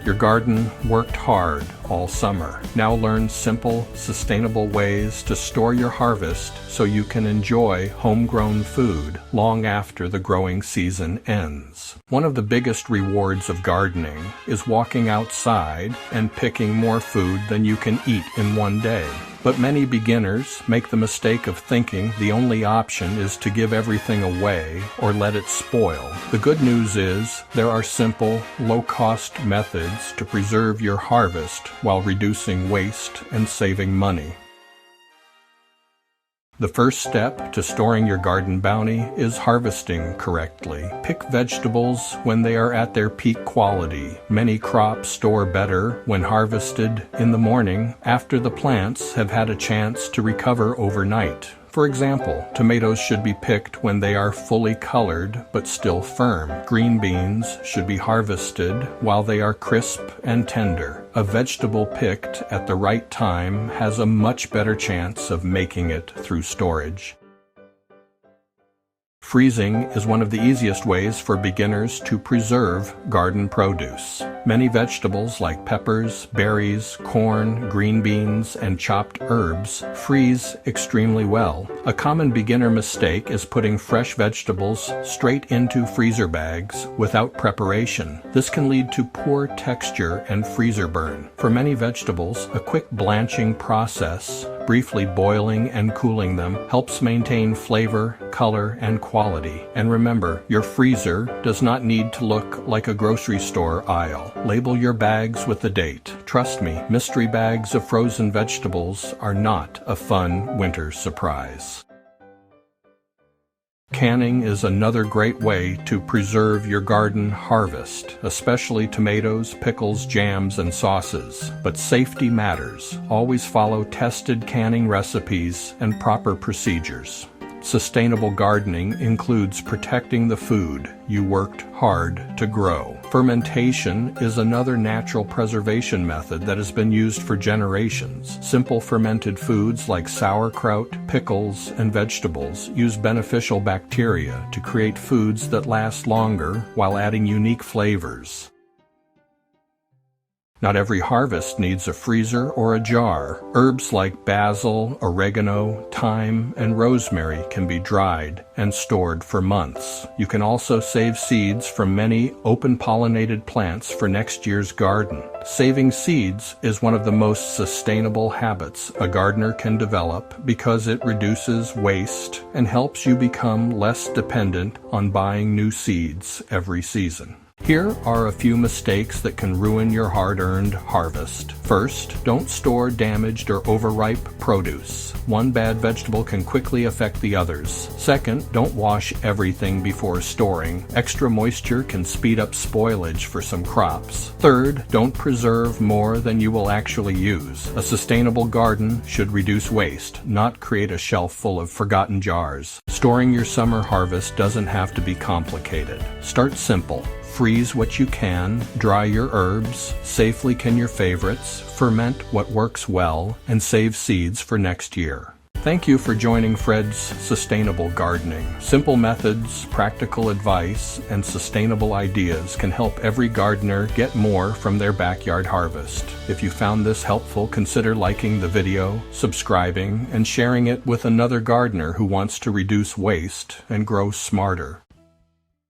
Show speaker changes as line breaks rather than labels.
Your garden worked hard all summer. Now learn simple, sustainable ways to store your harvest so you can enjoy homegrown food long after the growing season ends. One of the biggest rewards of gardening is walking outside and picking more food than you can eat in one day. But many beginners make the mistake of thinking the only option is to give everything away or let it spoil. The good news is there are simple, low-cost methods to preserve your harvest while reducing waste and saving money. The first step to storing your garden bounty is harvesting correctly. Pick vegetables when they are at their peak quality. Many crops store better when harvested in the morning after the plants have had a chance to recover overnight. For example, tomatoes should be picked when they are fully colored but still firm. Green beans should be harvested while they are crisp and tender. A vegetable picked at the right time has a much better chance of making it through storage. Freezing is one of the easiest ways for beginners to preserve garden produce. Many vegetables like peppers, berries, corn, green beans, and chopped herbs freeze extremely well. A common beginner mistake is putting fresh vegetables straight into freezer bags without preparation. This can lead to poor texture and freezer burn. For many vegetables, a quick blanching process, briefly boiling and cooling them, helps maintain flavor, color, and quality. And remember, your freezer does not need to look like a grocery store aisle. Label your bags with the date. Trust me, mystery bags of frozen vegetables are not a fun winter surprise. Canning is another great way to preserve your garden harvest, especially tomatoes, pickles, jams, and sauces. But safety matters. Always follow tested canning recipes and proper procedures. Sustainable gardening includes protecting the food you worked hard to grow. Fermentation is another natural preservation method that has been used for generations. Simple fermented foods like sauerkraut, pickles, and vegetables use beneficial bacteria to create foods that last longer while adding unique flavors. Not every harvest needs a freezer or a jar. Herbs like basil, oregano, thyme, and rosemary can be dried and stored for months. You can also save seeds from many open-pollinated plants for next year's garden. Saving seeds is one of the most sustainable habits a gardener can develop because it reduces waste and helps you become less dependent on buying new seeds every season. Here are a few mistakes that can ruin your hard-earned harvest. First, don't store damaged or overripe produce. One bad vegetable can quickly affect the others. Second, don't wash everything before storing. Extra moisture can speed up spoilage for some crops. Third, don't preserve more than you will actually use. A sustainable garden should reduce waste, not create a shelf full of forgotten jars. Storing your summer harvest doesn't have to be complicated. Start simple. Freeze what you can, dry your herbs, safely can your favorites, ferment what works well, and save seeds for next year. Thank you for joining Fred's Sustainable Gardening. Simple methods, practical advice, and sustainable ideas can help every gardener get more from their backyard harvest. If you found this helpful, consider liking the video, subscribing, and sharing it with another gardener who wants to reduce waste and grow smarter.